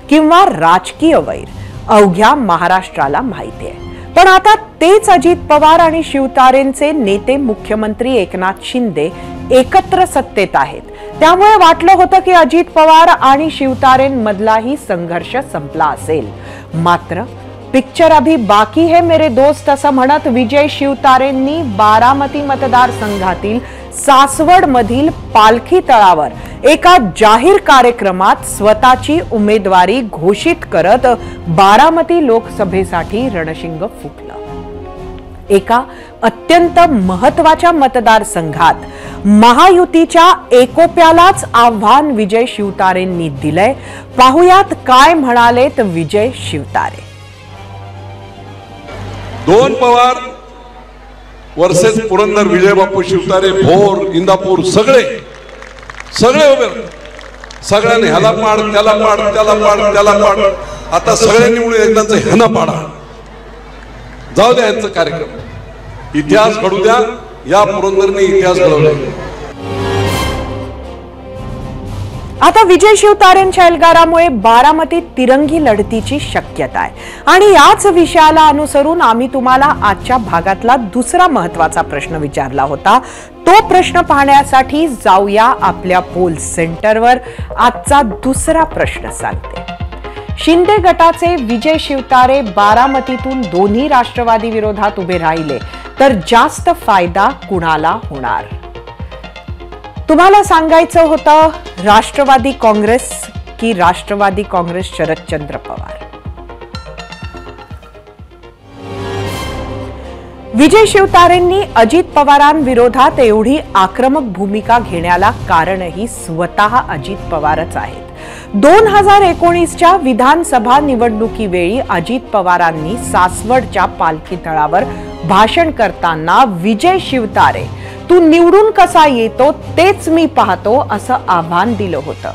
Speaker 1: किंवा राजकीय वैर अवघ्या महाराष्ट्राला माहिती आहे. पण आता तेच अजित पवार आणि शिवतारेंचे नेते मुख्यमंत्री एकनाथ शिंदे एकत्र सत्तेत आहेत. त्यामुळे वाटलं होतं की अजित पवार आणि शिवतारेंमधलाही संघर्ष संपला असेल. मात्र पिक्चर अभी बाकी है मेरे दोस्त असं म्हणत विजय शिवतारेंनी बारामती मतदारसंघातील सासवड मधील पालखी तळावर एका जाहीर कार्यक्रमात स्वतःची उमेदवारी घोषित करत बारामती लोकसभेसाठी रणशिंग फुंकलं. एका अत्यंत महत्वाच्या मतदारसंघात महायुतीच्या एकोप्यालाच आव्हान विजय शिवतारेंनी दिलंय. पाहुयात काय म्हणालेत विजय शिवतारे.
Speaker 6: दोन पवार वर्सेस पुरंदर विजय बापू शिवतारे, भोर इंदापूर सगळे उभे, सगळ्यांनी ह्याला पाड त्याला पाड त्याला पाड त्याला पाड. आता सगळ्यांनी मिळून एकदाच ह्याना पाडा, जाऊ द्या यांचा कार्यक्रम, इतिहास घडू द्या. या पुरंदरने इतिहास घडवला.
Speaker 1: आता विजय शिवतारेंच्या एल्गारामुळे बारामतीत तिरंगी लढतीची शक्यता आहे. आणि याच विषयाला अनुसरून आम्ही तुम्हाला आजच्या भागातला दुसरा महत्वाचा प्रश्न विचारला होता. तो प्रश्न पाहण्यासाठी जाऊया आपल्या पोल सेंटरवर. आजचा दुसरा प्रश्न सांगते. शिंदे गटाचे विजय शिवतारे बारामतीतून दोन्ही राष्ट्रवादी विरोधात उभे राहिले तर जास्त फायदा कुणाला होणार? तुम्हाला सांगायचं होतं राष्ट्रवादी काँग्रेस की राष्ट्रवादी काँग्रेस शरदचंद्र पवार. विजय शिवतारेंनी अजित पवारांविरोधात एवढी आक्रमक भूमिका घेण्याला कारणही स्वतः अजित पवारच आहेत. 2019च्या विधानसभा निवडणुकीवेळी अजित पवारांनी सासवडच्या पालखी तळावर भाषण करताना विजय शिवतारे तू निवडून कसा येतो तेच मी पाहतो असं आव्हान दिलं होतं.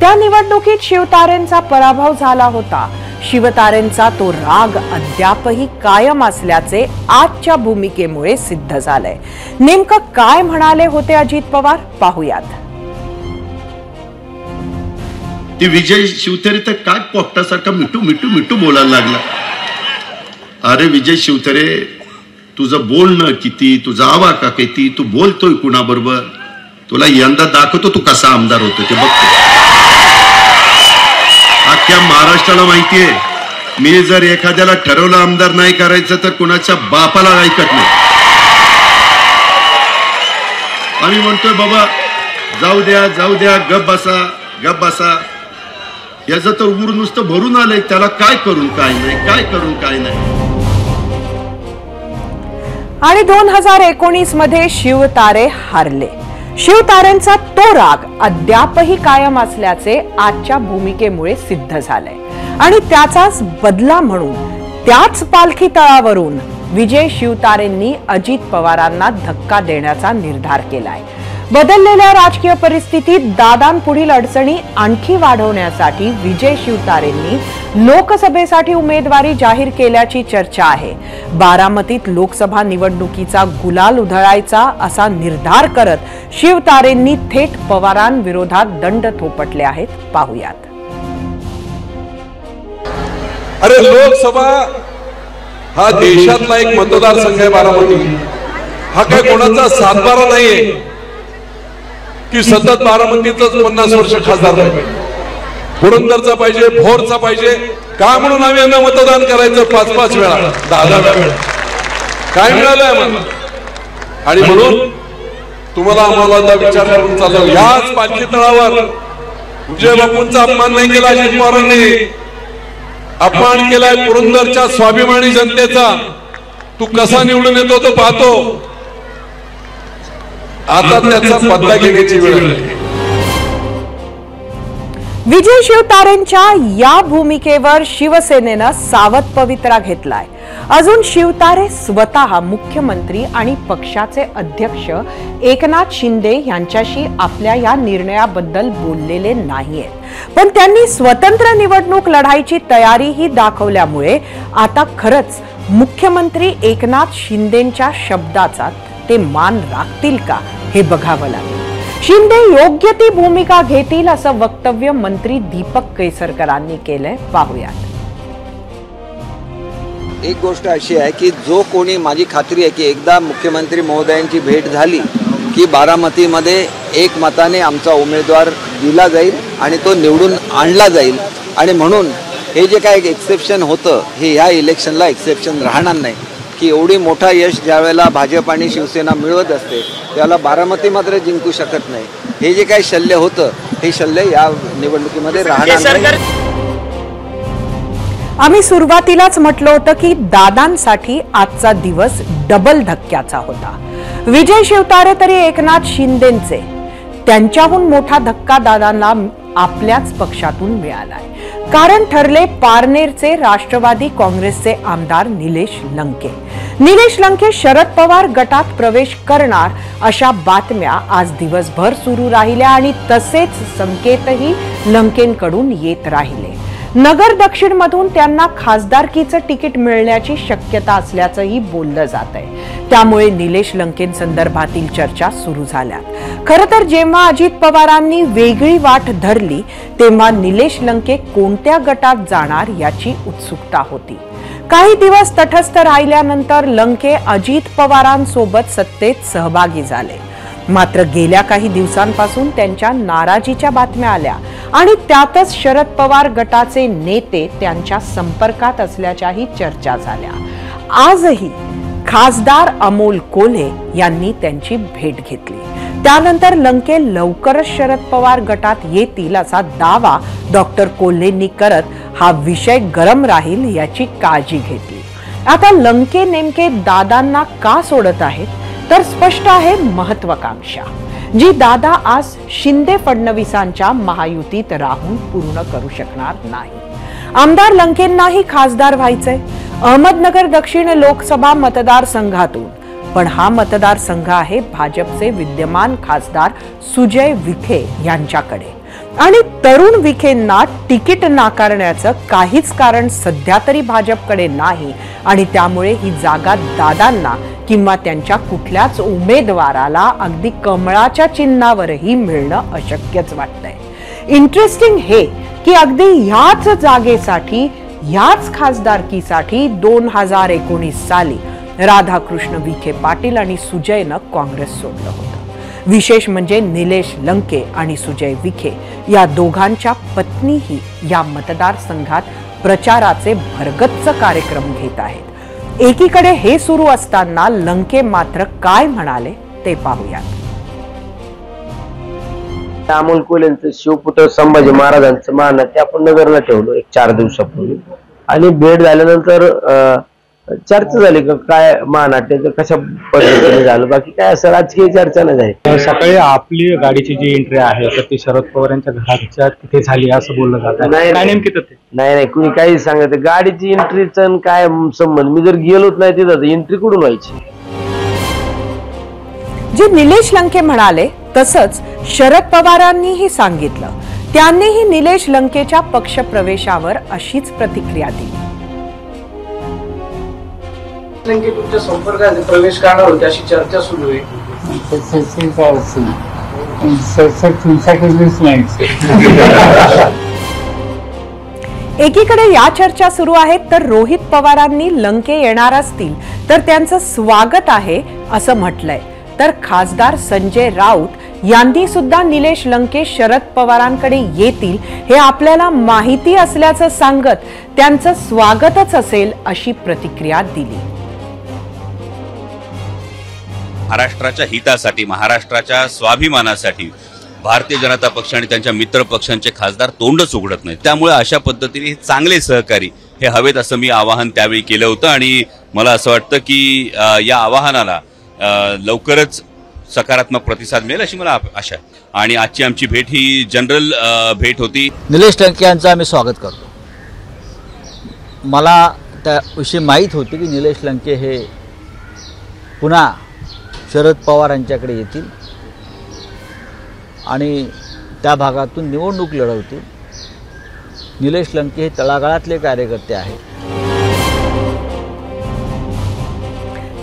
Speaker 1: त्या निवडणुकीत शिवतारेंचा पराभव झाला होता. शिवतारेंचा तो राग अद्यापही कायम असल्याचे आजच्या भूमिकेमुळे सिद्ध झालंय. नेमकं काय म्हणाले होते अजित पवार पाहूयात.
Speaker 7: ते विजय शिवतारे तर काय पोपटासारखा मिठू मिठू मिठू बोलायला लागला. अरे विजय शिवतारे, तुझं बोलणं किती, तुझा आवाका किती, तू बोलतोय कुणाबरोबर, तुला यंदा दाखवतो तू कसा आमदार होतो ते बघतो. अख्ख्या महाराष्ट्राला माहितीये, मी जर एखाद्याला ठरवलं आमदार नाही करायचं तर कुणाच्या बापाला ऐकत नाही. आम्ही म्हणतोय बाबा जाऊ द्या, गप बसा. याचं तर उर नुसतं भरून आलंय, त्याला काय करून काय नाही.
Speaker 1: आणि 2019 मध्ये शिवतारे हारले. शिवतारेंचा तो राग अद्यापही कायम असल्याचे आजच्या भूमिकेमुळे सिद्ध झालंय. आणि त्याचाच बदला म्हणून त्याच पालखी तळावरून विजय शिवतारेंनी अजित पवारांना धक्का देण्याचा निर्धार केलाय. बदललेल्या राजकीय परिस्थितीत दादांपुढील अडचणी आणखी वाढवण्यासाठी विजय शिवतारेंनी लोकसभेसाठी उमेदवारी जाहीर केल्याची चर्चा आहे. बारामतीत लोकसभा निवडणुकीचा गुलाल उधळायचा असा निर्धार करत शिवतारेंनी थेट पवारांविरोधात दंड थोपटले आहेत. पाहुयात.
Speaker 6: अरे लोकसभा हा देशातला एक मतदारसंघ आहे. बारामती हा काय कोणाचा सातबारा नाहीये की सतत बारामतीतच 50 वर्ष खासदार पाहिजे, पुरंदरचा पाहिजे, भोरचा पाहिजे. का म्हणून आम्ही यांना मतदान करायचं 5-5 वेळा, 10-10 वेळा? काय मिळालंय आम्हाला? आणि म्हणून तुम्हाला आम्हाला विचार करून चाललो. याच पालखी तळावर विजय बापूंचा अपमान नाही केला अजित पवारांनी, अपमान केलाय पुरंदरच्या स्वाभिमानी जनतेचा. तू कसा निवडून येतो तो पाहतो. आता त्याचा बदला घेण्याची वेळ आहे.
Speaker 1: विजय शिवतारेंच्या या भूमिकेवर शिवसेनेनं सावध पवित्रा घेतलाय. अजून शिवतारे स्वतः मुख्यमंत्री आणि पक्षाचे अध्यक्ष एकनाथ शिंदे यांच्याशी आपल्या या निर्णयाबद्दल बोललेले नाहीयेत. पण त्यांनी स्वतंत्र निवडणूक लढायची तयारीही दाखवल्यामुळे आता खरंच मुख्यमंत्री एकनाथ शिंदेंच्या शब्दाचा ते मान राखतील का हे बघावं लागेल. शिंदे योग्य ती भूमिका घेतील असं वक्तव्य मंत्री दीपक केसरकरांनी केलंय. पाहूयात.
Speaker 8: एक गोष्ट अशी आहे की जो कोणी, माझी खात्री आहे की एकदा मुख्यमंत्री महोदयांची भेट झाली की बारामतीमध्ये एक मताने आमचा उमेदवार दिला जाईल आणि तो निवडून आणला जाईल. आणि म्हणून हे जे काय एक्सेप्शन होतं हे ह्या इलेक्शनला एक्सेप्शन राहणार नाही की एवढी मोठा यश ज्या वेळेला भाजप आणि शिवसेना मिळवत असते त्याला बारामती मात्र जिंकू शकत नाही. हे जे काही शल्य होतं हे शल्य या निवडणुकीमध्ये राहणार नाही.
Speaker 1: आम्ही सुरुवातीलाच म्हटलं होतं की दादांसाठी आजचा दिवस डबल धक्क्याचा होता. विजय शिवतारे तरी एकनाथ शिंदेंचे, त्यांच्याहून मोठा धक्का दादांना आपल्याच पक्षातून मिळालाय. कारण ठरले पारनेरचे राष्ट्रवादी काँग्रेसचे आमदार निलेश लंके. निलेश लंके शरद पवार गटात प्रवेश करणार अशा बातम्या आज दिवसभर सुरू राहिल्या आणि तसेच संकेतही लंकेंकडून येत राहिले. नगर दक्षिण मधून त्यांना खासदारकीचं तिकीट मिळण्याची शक्यता असल्याचंही बोललं जात आहे. त्यामुळे निलेश लंकेंसंदर्भातील चर्चा सुरू झाल्या. खरं तर जेव्हा अजित पवारांनी वेगळी वाट धरली तेव्हा निलेश लंके कोणत्या गटात जाणार याची उत्सुकता होती. काही दिवस तटस्थ राहिल्यानंतर लंके अजित पवारांसोबत सत्तेत सहभागी झाले. मात्र गेल्या काही दिवसांपासून त्यांच्या नाराजीच्या बातम्या आल्या आणि त्यातच शरद पवार गटाचे नेते त्यांच्या संपर्कात असल्याच्याही चर्चा झाल्या. आजही खासदार अमोल कोल्हे यांनी त्यांची भेट घेतली. त्यानंतर लंके लवकरच शरद पवार गटात येतील असा दावा डॉक्टर कोल्हेंनी करत हा विषय गरम राहील याची काळजी घेतली. आता लंके नेमके दादांना का सोडत आहेत तर स्पष्ट आहे महत्वाकांक्षा जी दादा आज शिंदे फडणवीसांच्या महायुतीत राहून पूर्ण करू शकणार नाही. आमदार लंकेंनाही खासदार व्हायचंय अहमदनगर दक्षिण लोकसभा मतदारसंघातून. पण हा मतदारसंघ आहे भाजपचे विद्यमान खासदार सुजय विखे यांच्याकडे आणि तरुण विखेंना तिकीट नाकारण्याचं काहीच कारण सध्या तरी भाजपकडे नाही आणि त्यामुळे ही जागा दादांना किंवा त्यांच्या कुठल्याच उमेदवाराला अगदी कमळाच्या चिन्हावरही मिळणं अशक्यच वाटतंय. इंटरेस्टिंग हे की अगदी ह्याच जागेसाठी ह्याच खासदारकीसाठी 2019 साली राधाकृष्ण विखे पाटील आणि सुजयनं काँग्रेस सोडलं होतं. विशेष म्हणजे निलेश लंके आणि सुजय विखे या दोघांच्या पत्नीही या मतदारसंघात प्रचाराचे भरगच्च कार्यक्रम घेत आहेत. एकीकडे हे सुरू असताना लंके मात्र काय म्हणाले ते पाहूयात.
Speaker 9: अमोल कोल्हेंचं शिवपुत्र संभाजी महाराजांचं मान ते आपण नगरला ठेवलो एक 4 दिवसापूर्वी आणि भेट झाल्यानंतर चर्चा झाली का काय महानाट्याचं कशा पद्धतीने झालं, बाकी काय असं राजकीय चर्चा नाही झाली.
Speaker 10: सकाळी आपली गाडीची जी एंट्री आहे तर ती शरद पवार यांच्या घराच्या तिथे झाली असं बोललं जातं.
Speaker 9: नाही कुणी काही सांगत गाडीची एंट्रीचा काय संबंध, मी जर गेलोच नाही तिथं एंट्री कुठून व्हायची.
Speaker 1: जे निलेश लंके म्हणाले तसंच शरद पवारांनीही सांगितलं. त्यांनीही निलेश लंकेच्या पक्ष प्रवेशावर अशीच प्रतिक्रिया दिली.
Speaker 11: लंके तुमच्या संपर्कात प्रवेश करणार होते अशी चर्चा सुरू आहे.
Speaker 1: एकीकडे या चर्चा सुरू आहेत तर रोहित पवारांनी लंके येणार असतील तर त्यांचं स्वागत आहे असं म्हटलंय. तर खासदार संजय राऊत यांनी सुद्धा निलेश लंके शरद पवारांकडे येतील हे आपल्याला माहिती असल्याचं सांगत त्यांचं स्वागतच असेल अशी प्रतिक्रिया दिली.
Speaker 12: महाराष्ट्राच्या हितासाठी, महाराष्ट्राच्या स्वाभिमानासाठी भारतीय जनता पक्ष आणि त्यांच्या मित्र पक्षांचे खासदार तोंडच उघडत नाहीत. त्यामुळे अशा पद्धतीने चांगले सहकारी हे हवेत असं मी आवाहन त्यावेळी केलं होतं आणि मला असं वाटतं की या आवाहनाला लवकरच सकारात्मक प्रतिसाद मिळेल अशी मला आशा आहे. आणि आजची आमची भेट ही जनरल भेट होती.
Speaker 13: निलेश लंके यांचं आम्ही स्वागत करतो. मला त्याविषयी माहीत होते की निलेश लंके हे पुन्हा शरद पवार यांच्याकडे येतील आणि त्या भागातून निवडणूक लढवतील. निलेश लंके हे तळागाळातले कार्यकर्ते आहेत.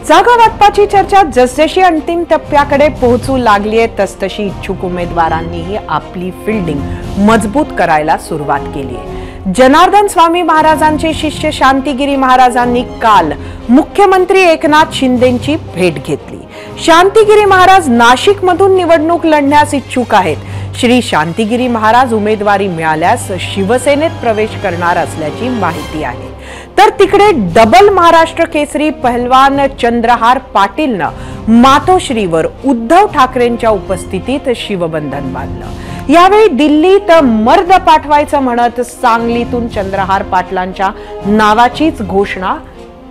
Speaker 1: जागा वाटपाची चर्चा जसजशी अंतिम टप्प्याकडे पोहोचू लागली आहे तसतशी इच्छुक उमेदवारांनीही आपली फिल्डिंग मजबूत करायला सुरुवात केली आहे. जनार्दन स्वामी महाराजांचे शिष्य शांतिगिरी महाराजांनी काल मुख्यमंत्री एकनाथ शिंदेंची भेट घेतली. शांतिगिरी महाराज नाशिक मधून निवडणूक लढण्यास इच्छुक आहेत. श्री शांतिगिरी महाराज उमेदवारी मिळाल्यास शिवसेनेत प्रवेश करणार असल्याची माहिती आहे. तर तिकडे डबल महाराष्ट्र केसरी पहलवान चंद्रहार पाटीलनं मातोश्रीवर उद्धव ठाकरेंच्या उपस्थितीत शिवबंधन बांधलं. यावेळी दिल्लीत मर्द पाठवायचं म्हणत सांगलीतून चंद्रहार पाटलांच्या नावाचीच घोषणा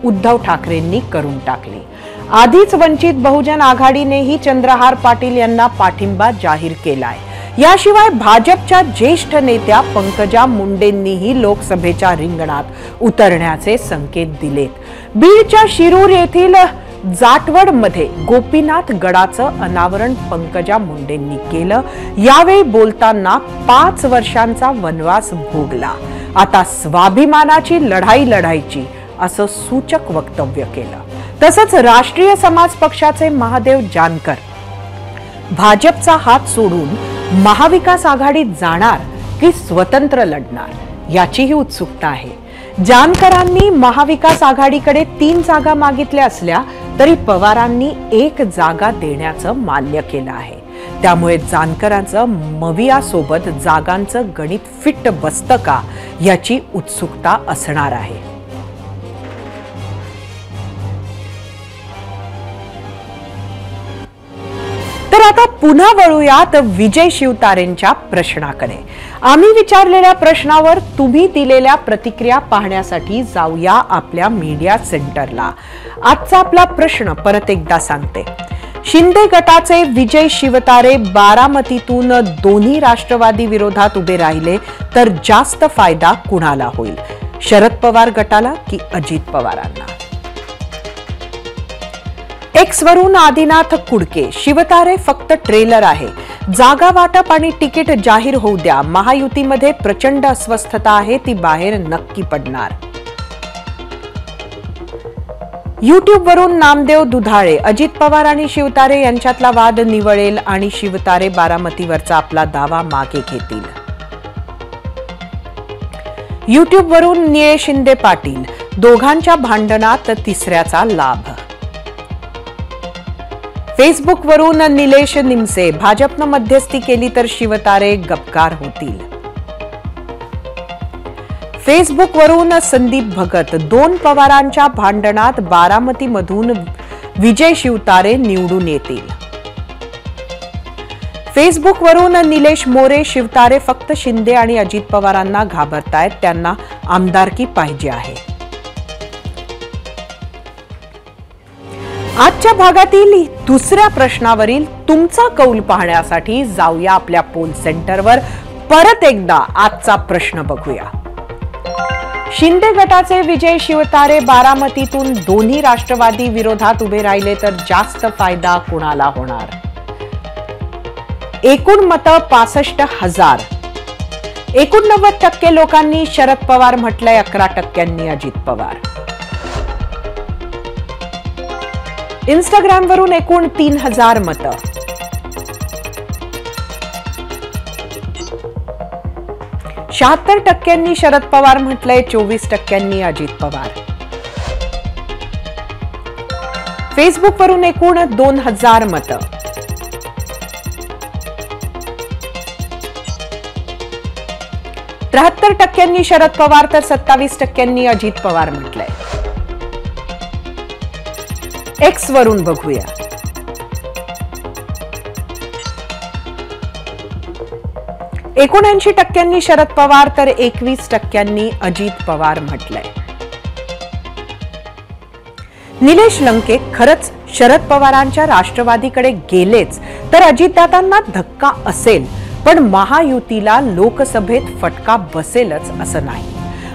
Speaker 1: उद्धव ठाकरेंनी करून टाकली. आधीच वंचित बहुजन आघाडीनेही चंद्रहार पाटील यांना पाठिंबा जाहीर केलाय. याशिवाय भाजपच्या ज्येष्ठ नेत्या पंकजा मुंडेंनीही लोकसभेच्या रिंगणात उतरण्याचे संकेत दिलेत. बीडच्या शिरूर येथील जाटवडमध्ये गोपीनाथ गडाचं अनावरण पंकजा मुंडेंनी केलं. यावेळी बोलताना 5 वर्षांचा वनवास भोगला, आता स्वाभिमानाची लढाई लढायची असं सूचक वक्तव्य केलं. तसंच राष्ट्रीय समाज पक्षाचे महादेव जानकर भाजपचा हात सोडून महाविकास आघाडीत जाणार की स्वतंत्र लढणार याचीही उत्सुकता आहे. जानकरांनी महाविकास आघाडीकडे 3 जागा मागितल्या असल्या तरी पवारांनी 1 जागा देण्याचं मान्य केलं आहे. त्यामुळे जानकरांचं मवियासोबत जागांचं गणित फिट बसतं का याची उत्सुकता असणार आहे. तर आता पुन्हा वळूयात विजय शिवतारेंच्या प्रश्नाकडे. आम्ही विचारलेल्या प्रश्नावर तुम्ही दिलेल्या प्रतिक्रिया पाहण्यासाठी जाऊया आपल्या मीडिया सेंटरला. आजचा आपला प्रश्न परत एकदा सांगते. शिंदे गटाचे विजय शिवतारे बारामतीतून दोन्ही राष्ट्रवादी विरोधात उभे राहिले तर जास्त फायदा कुणाला होईल, शरद पवार गटाला की अजित पवारांना? एक्स वरून आदिनाथ कुडके, शिवतारे फक्त ट्रेलर आहे, जागा वाटप आणि तिकीट जाहीर होऊ द्या, महायुतीमध्ये प्रचंड अस्वस्थता आहे, ती बाहेर नक्की पडणार. युट्यूब वरून नामदेव दुधाळे, अजित पवार आणि शिवतारे यांच्यातला वाद निवळेल आणि शिवतारे बारामतीवरचा आपला दावा मागे घेतील. युट्यूब वरून निळे शिंदे पाटील, दोघांच्या भांडणात तिसऱ्याचा लाभ. फेसबुकवरून निलेश निमसे, भाजपनं मध्यस्थी केली तर शिवतारे गपकार होतील. फेसबुकवरून संदीप भगत, 2 पवारांच्या भांडणात बारामतीमधून विजय शिवतारे निवडून येतील. फेसबुकवरून निलेश मोरे, शिवतारे फक्त शिंदे आणि अजित पवारांना घाबरतायत, त्यांना आमदारकी पाहिजे आहे. आजच्या भागातील दुसऱ्या प्रश्नावरील तुमचा कौल पाहण्यासाठी जाऊया आपल्या पोल सेंटरवर. परत एकदा आजचा प्रश्न बघूया. शिंदे गटाचे विजय शिवतारे बारामतीतून दोन्ही राष्ट्रवादी विरोधात उभे राहिले तर जास्त फायदा कुणाला होणार? एकूण मतं 65,000. 89% लोकांनी शरद पवार म्हटलंय, 11% अजित पवार. इंस्टाग्रामवरून एकूण 3,000 मतं. %76 शरद पवार म्हटलंय, 24% अजित पवार. फेसबुकवरून एकूण 2,000 मतं. %73 शरद पवार तर 27% अजित पवार म्हटलंय. एक्स वरून बघूया. एकूण 80% शरद पवार तर 21% अजित पवार म्हटलंय. निलेश लंके खरंच शरद पवारांच्या राष्ट्रवादीकडे गेलेच तर अजितदादांना धक्का असेल, पण महायुतीला लोकसभेत फटका बसेलच असं नाही.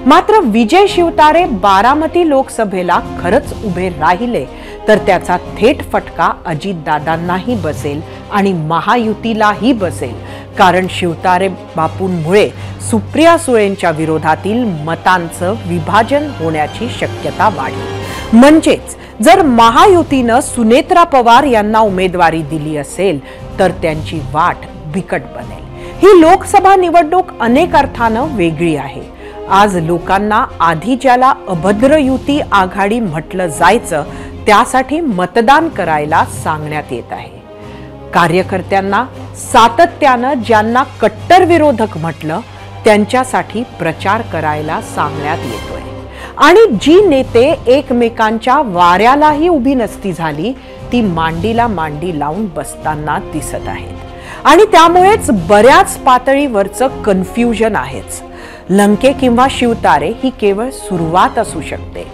Speaker 1: मात्र विजय शिवतारे बारामती लोकसभेला खरंच उभे राहिले तर त्याचा थेट फटका अजितदादांनाही बसेल आणि महायुतीलाही बसेल, कारण शिवतारे बापूंमुळे सुप्रिया सुळेंच्या विरोधातील मतांचं विभाजन होण्याची शक्यता वाढली. म्हणजेच जर महायुतीनं सुनेत्रा पवार यांना उमेदवारी दिली असेल तर त्यांची वाट बिकट बनेल. ही लोकसभा निवडणूक अनेक अर्थानं वेगळी आहे. आज लोकांना आधी ज्याला अभद्र युती आघाडी म्हटलं जायचं त्यासाठी मतदान करायला सांगण्यात येत आहे. कार्यकर्त्यांना सातत्यानं ज्यांना कट्टर विरोधक म्हटलं त्यांच्यासाठी प्रचार करायला सांगण्यात येतोय. आणि जी नेते एकमेकांच्या वाऱ्यालाही उभी नसती झाली ती मांडीला मांडी लावून बसताना दिसत आहेत. आणि त्यामुळेच बऱ्याच पातळीवरचं कन्फ्युजन आहेच. लंके किंवा शिवतारे ही केवळ सुरुवात असू शकते.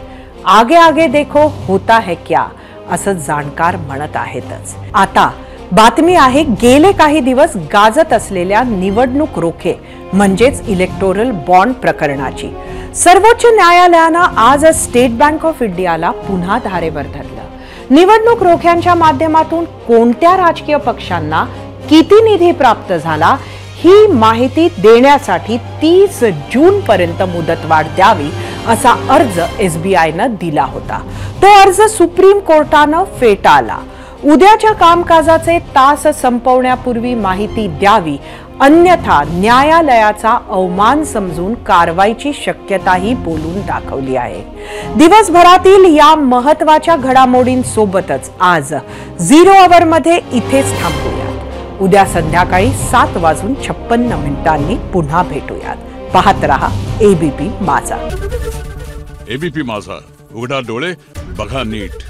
Speaker 1: आगे आगे देखो होता है क्या असं जाणकार म्हणत आहेतच. आता बातमी आहे गेले काही दिवस गाजत असलेल्या निवडणूक रोखे म्हणजेच इलेक्टोरल बॉन्ड प्रकरणाची. सर्वोच्च न्यायालयानं आज स्टेट बँक ऑफ इंडियाला पुन्हा धारेवर धरलं. निवडणूक रोख्यांच्या माध्यमातून कोणत्या राजकीय पक्षांना किती निधी प्राप्त झाला ही माहिती देण्यासाठी 30 जून पर्यंत मुदतवाढ द्यावी असा अर्ज SBIनं दिला होता. तो अर्ज सुप्रीम कोर्टानं फेटाळला. उद्याच्या कामकाजाचे तास संपवण्यापूर्वी माहिती द्यावी, अन्यथा न्यायालयाचा अवमान समजून कारवाईची शक्यताही बोलून दाखवली आहे. दिवसभरातील या महत्त्वाच्या घडामोडींसोबतच आज 0 आवरमध्ये इथेच थांबूयात. उद्या संध्याकाळी 7:56 पुन्हा भेटूयात. पाहत रहा ABP माझा.
Speaker 14: ABP माझा, उघडा डोळे बघा नीट.